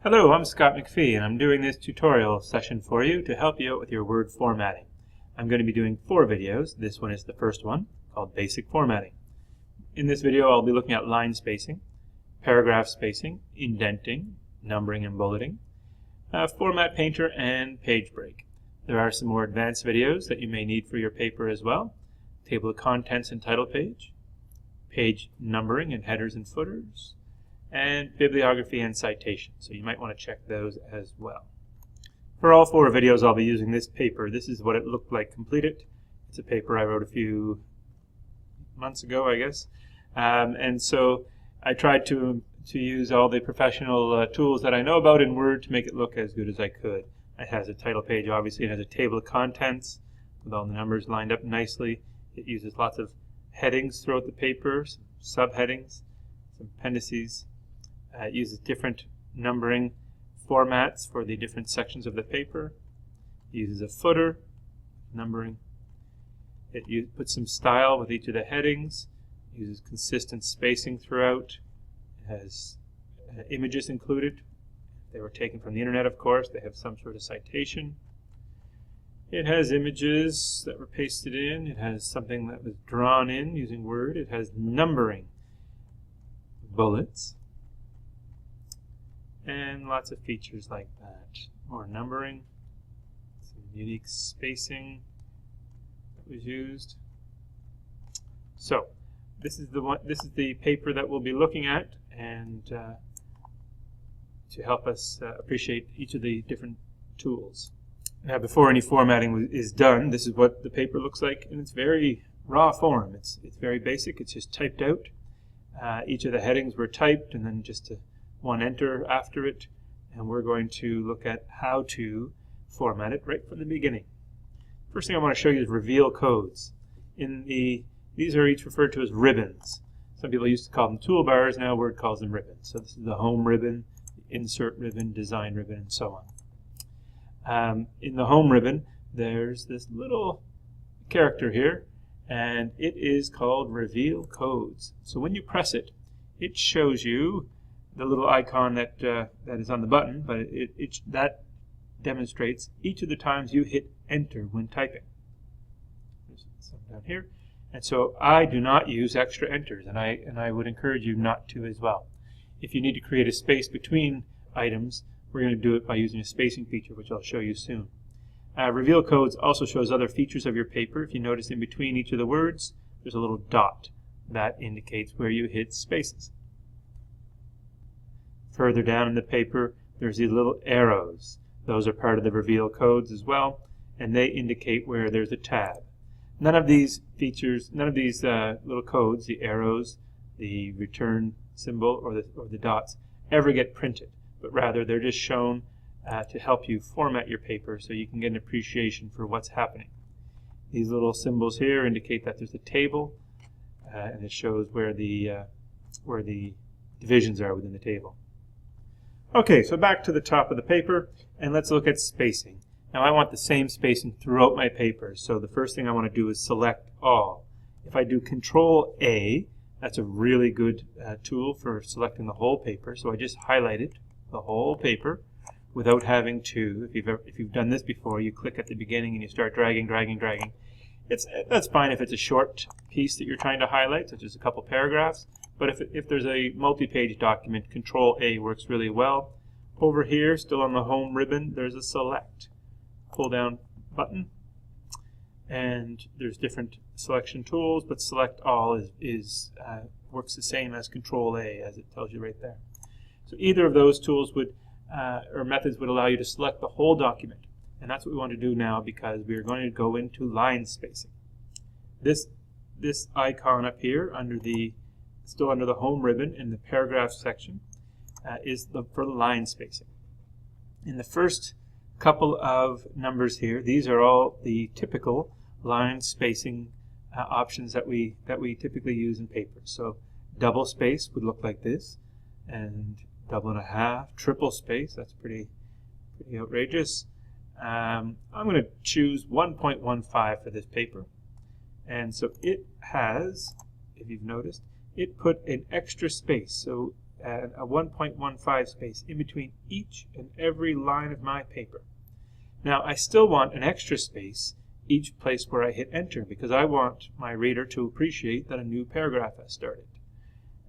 Hello, I'm Scott McPhee, and I'm doing this tutorial session for you to help you out with your Word formatting. I'm going to be doing 4 videos. This one is the first one, called Basic Formatting. In this video, I'll be looking at line spacing, paragraph spacing, indenting, numbering and bulleting, Format Painter, and page break. There are some more advanced videos that you may need for your paper as well. Table of contents and title page, page numbering and headers and footers, and bibliography and citation. So you might want to check those as well. For all 4 videos, I'll be using this paper. This is what it looked like completed. It's a paper I wrote a few months ago, I guess. And so I tried to use all the professional tools that I know about in Word to make it look as good as I could. It has a title page, obviously. It has a table of contents with all the numbers lined up nicely. It uses lots of headings throughout the paper, some subheadings, some appendices. It uses different numbering formats for the different sections of the paper. It uses a footer, numbering. It puts some style with each of the headings. It uses consistent spacing throughout. It has images included. They were taken from the internet, of course. They have some sort of citation. It has images that were pasted in. It has something that was drawn in using Word. It has numbering, bullets, and lots of features like that. More numbering, some unique spacing that was used. So this is the paper that we'll be looking at, and to help us appreciate each of the different tools. Now, before any formatting is done, this is what the paper looks like in its very raw form. It's very basic. It's just typed out. Each of the headings were typed, and then just one enter after it, and we're going to look at how to format it right from the beginning. First thing I want to show you is reveal codes. These are each referred to as ribbons. Some people used to call them toolbars. Now Word calls them ribbons. So this is the home ribbon, the insert ribbon, design ribbon, and so on. In the home ribbon, there's this little character here, and it is called reveal codes. So when you press it, it shows you the little icon that is on the button, but that demonstrates each of the times you hit enter when typing. There's some down here. And so I do not use extra enters, and I would encourage you not to as well. If you need to create a space between items, we're going to do it by using a spacing feature, which I'll show you soon. Reveal codes also shows other features of your paper. If you notice in between each of the words, there's a little dot that indicates where you hit spaces. Further down in the paper, there's these little arrows. Those are part of the reveal codes as well, and they indicate where there's a tab. None of these features, none of these little codes, the arrows, the return symbol, or the dots, ever get printed, but rather they're just shown to help you format your paper so you can get an appreciation for what's happening. These little symbols here indicate that there's a table, and it shows where the divisions are within the table. Okay, so back to the top of the paper, and let's look at spacing. Now I want the same spacing throughout my paper, so the first thing I want to do is select all. If I do Control A, that's a really good tool for selecting the whole paper. So I just highlighted the whole paper without having to, if you've done this before, you click at the beginning and you start dragging. That's fine if it's a short piece that you're trying to highlight, such as a couple paragraphs. But if there's a multi-page document, Control A works really well. Over here, still on the home ribbon, there's a select. Pull down button, and there's different selection tools, but select all works the same as Control A, as it tells you right there. So either of those tools or methods would allow you to select the whole document, and that's what we want to do now because we are going to go into line spacing. This icon up here still under the home ribbon in the paragraph section is for line spacing. In the first couple of numbers here, these are all the typical line spacing options that we typically use in paper. So double space would look like this, and double and a half, triple space, that's pretty outrageous. I'm going to choose 1.15 for this paper, and so it has, if you've noticed, it put an extra space. So and a 1.15 space in between each and every line of my paper. Now I still want an extra space each place where I hit enter, because I want my reader to appreciate that a new paragraph has started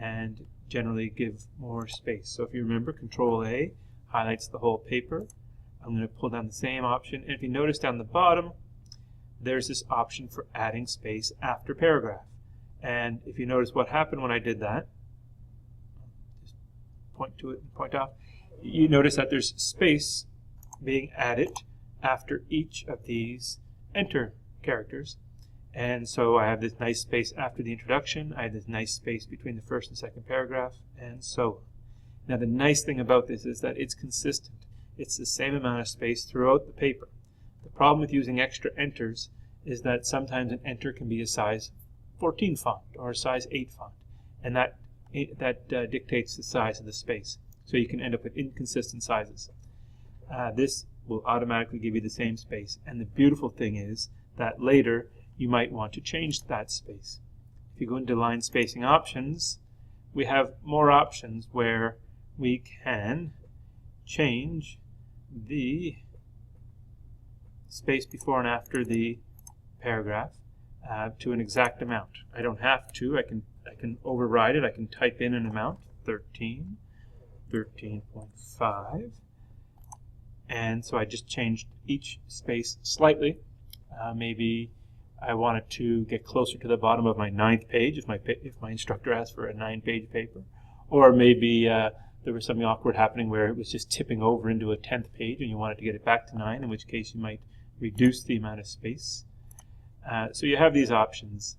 and generally give more space. So if you remember, Control A highlights the whole paper. I'm going to pull down the same option, and if you notice down the bottom there's this option for adding space after paragraph. And if you notice what happened when I did that, just point to it and point off, you notice that there's space being added after each of these enter characters. And so I have this nice space after the introduction, I have this nice space between the first and second paragraph, and so on. Now the nice thing about this is that it's consistent. It's the same amount of space throughout the paper. The problem with using extra enters is that sometimes an enter can be a size 14 font or a size 8 font, and that dictates the size of the space. So you can end up with inconsistent sizes. This will automatically give you the same space, and the beautiful thing is that later you might want to change that space. If you go into line spacing options, we have more options where we can change the space before and after the paragraph to an exact amount. I don't have to. I can override it. I can type in an amount, 13, 13.5, and so I just changed each space slightly. Maybe I wanted to get closer to the bottom of my 9th page if my instructor asked for a 9-page paper, or maybe there was something awkward happening where it was just tipping over into a 10th page and you wanted to get it back to 9, in which case you might reduce the amount of space. So you have these options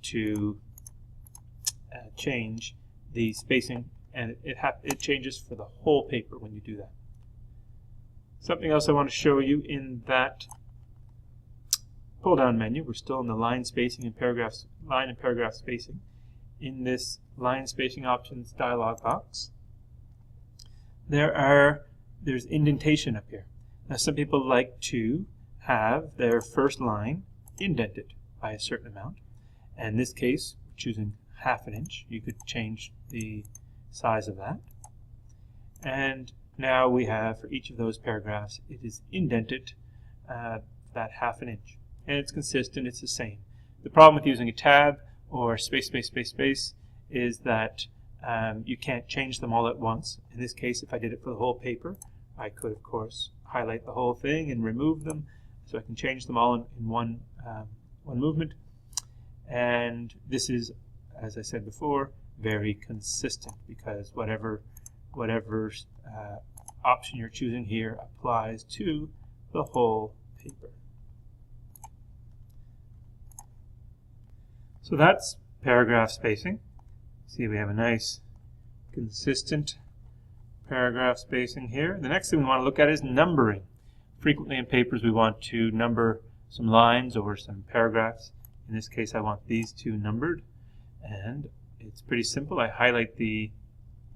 to change the spacing, and it changes for the whole paper when you do that. Something else I want to show you in that pull-down menu, we're still in the line spacing and line and paragraph spacing. In this line spacing options dialog box, there's indentation up here. Now some people like to have their first line indented by a certain amount. And in this case, choosing 1/2 inch, you could change the size of that. And now we have, for each of those paragraphs, it is indented that 1/2 inch. And it's consistent, it's the same. The problem with using a tab or space, space, space, space is that you can't change them all at once. In this case, if I did it for the whole paper, I could, of course, highlight the whole thing and remove them, so I can change them all in one movement. And this is, as I said before, very consistent, because whatever option you're choosing here applies to the whole paper. So that's paragraph spacing. See, we have a nice consistent paragraph spacing here. The next thing we want to look at is numbering. Frequently in papers we want to number some lines or some paragraphs. In this case I want these two numbered, and it's pretty simple. I highlight the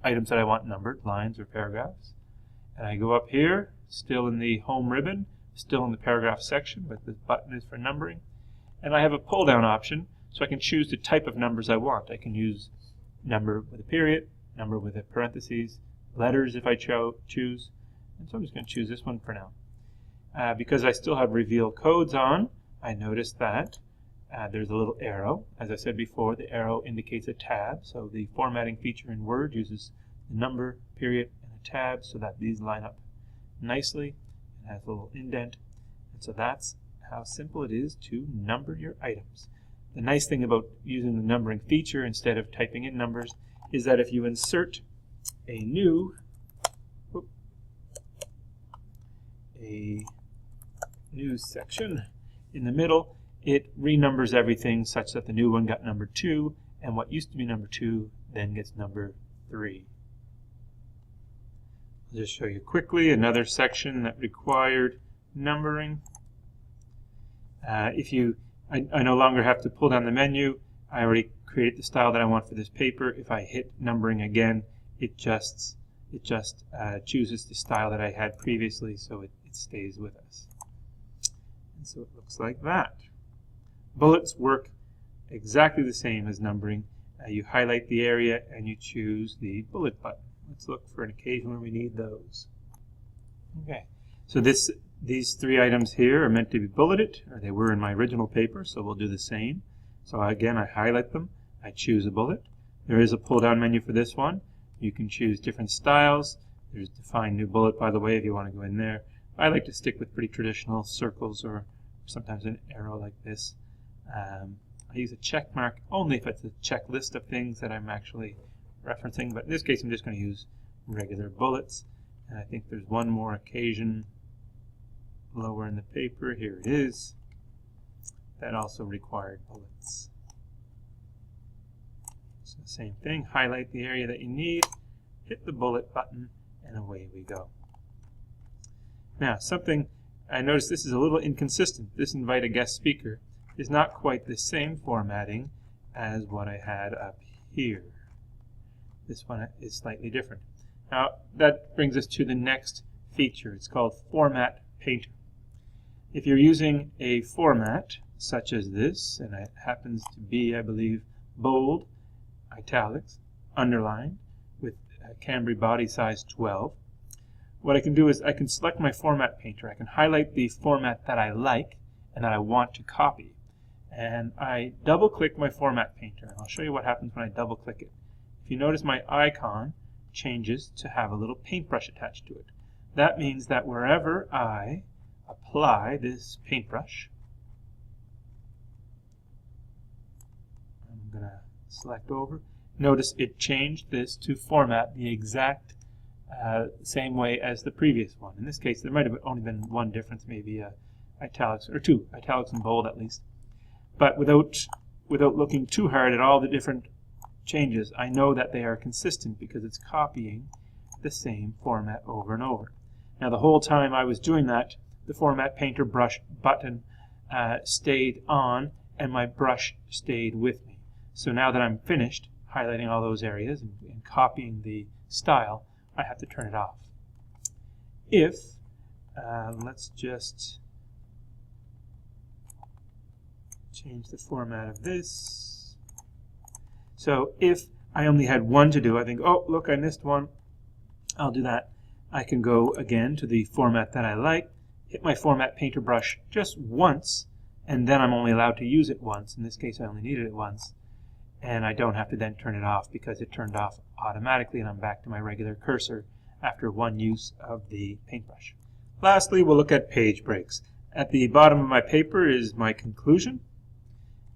items that I want numbered, lines or paragraphs, and I go up here, still in the home ribbon, still in the paragraph section, but this button is for numbering, and I have a pull down option, so I can choose the type of numbers I want. I can use number with a period, number with a parentheses, letters if I choose, and so I'm just going to choose this one for now. Because I still have reveal codes on, I notice that there's a little arrow. As I said before, the arrow indicates a tab, so the formatting feature in Word uses the number, period, and a tab so that these line up nicely. It has a little indent, and so that's how simple it is to number your items. The nice thing about using the numbering feature instead of typing in numbers is that if you insert a new section in the middle, it renumbers everything such that the new one got number 2, and what used to be number 2 then gets number 3. I'll just show you quickly another section that required numbering. I no longer have to pull down the menu. I already created the style that I want for this paper. If I hit numbering again, it just chooses the style that I had previously, so it stays with us. And so it looks like that. Bullets work exactly the same as numbering. You highlight the area and you choose the bullet button. Let's look for an occasion where we need those. Okay, so these three items here are meant to be bulleted, or they were in my original paper, so we'll do the same. So again, I highlight them, I choose a bullet. There is a pull-down menu for this one. You can choose different styles. There's define new bullet, by the way, if you want to go in there. I like to stick with pretty traditional circles or sometimes an arrow like this. I use a check mark only if it's a checklist of things that I'm actually referencing, but in this case I'm just going to use regular bullets. And I think there's one more occasion lower in the paper. Here it is. That also required bullets. So same thing, highlight the area that you need, hit the bullet button, and away we go. Now, something I noticed, this is a little inconsistent. This invite a guest speaker is not quite the same formatting as what I had up here. This one is slightly different. Now, that brings us to the next feature. It's called Format Painter. If you're using a format such as this, and it happens to be, I believe, bold, italics, underlined, with Cambry body size 12, what I can do is I can select my Format Painter. I can highlight the format that I like and that I want to copy. And I double-click my Format Painter. And I'll show you what happens when I double-click it. If you notice, my icon changes to have a little paintbrush attached to it. That means that wherever I apply this paintbrush, I'm going to select over. Notice it changed this to format the exact same way as the previous one. In this case, there might have only been one difference, maybe italics, or two, italics and bold at least. But without looking too hard at all the different changes, I know that they are consistent because it's copying the same format over and over. Now, the whole time I was doing that, the Format Painter brush button stayed on and my brush stayed with me. So now that I'm finished highlighting all those areas and copying the style, I have to turn it off. If, let's just change the format of this. So if I only had one to do, I think, oh, look, I missed one. I'll do that. I can go again to the format that I like, hit my Format Painter brush just once, and then I'm only allowed to use it once. In this case, I only needed it once. And I don't have to then turn it off because it turned off automatically, and I'm back to my regular cursor after one use of the paintbrush. Lastly, we'll look at page breaks. At the bottom of my paper is my conclusion,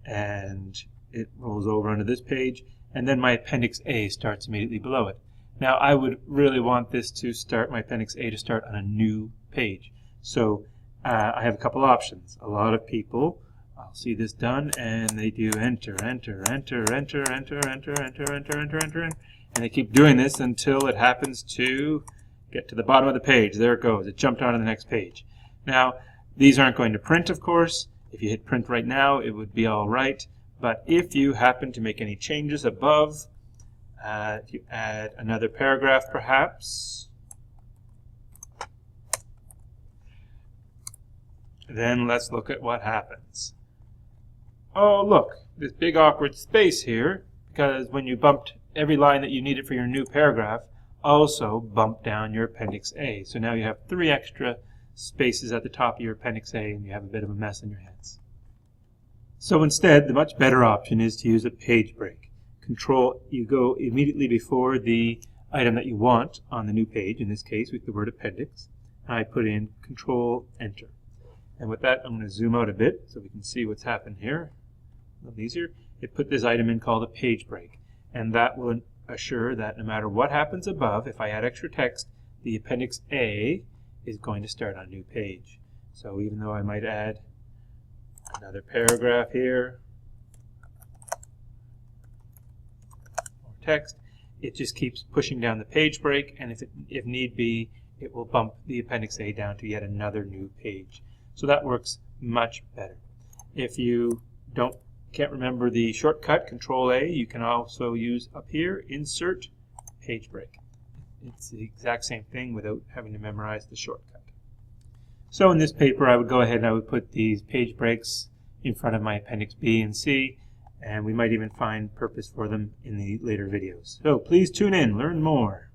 and it rolls over onto this page, and then my Appendix A starts immediately below it. Now, I would really want this to start, my Appendix A to start on a new page. So I have a couple options. A lot of people, I'll see this done, and they do enter, enter, enter, enter, enter, enter, enter, enter, enter, enter, and they keep doing this until it happens to get to the bottom of the page. There it goes. It jumped on to the next page. Now, these aren't going to print, of course. If you hit print right now, it would be all right. But if you happen to make any changes above, if you add another paragraph perhaps, then let's look at what happens. Oh, look, this big awkward space here, because when you bumped every line that you needed for your new paragraph, also bumped down your Appendix A. So now you have 3 extra spaces at the top of your Appendix A, and you have a bit of a mess in your heads. So instead, the much better option is to use a page break. You go immediately before the item that you want on the new page, in this case with the word appendix. I put in Control Enter. And with that, I'm going to zoom out a bit so we can see what's happened here. A little easier. It put this item in called a page break. And that will assure that no matter what happens above, if I add extra text, the Appendix A is going to start on a new page. So even though I might add another paragraph here, or text, it just keeps pushing down the page break, and if need be, it will bump the Appendix A down to yet another new page. So that works much better. If you can't remember the shortcut, Control A, you can also use up here, Insert, Page Break. It's the exact same thing without having to memorize the shortcut. So in this paper, I would go ahead and I would put these page breaks in front of my Appendix B and C, and we might even find purpose for them in the later videos. So please tune in, learn more.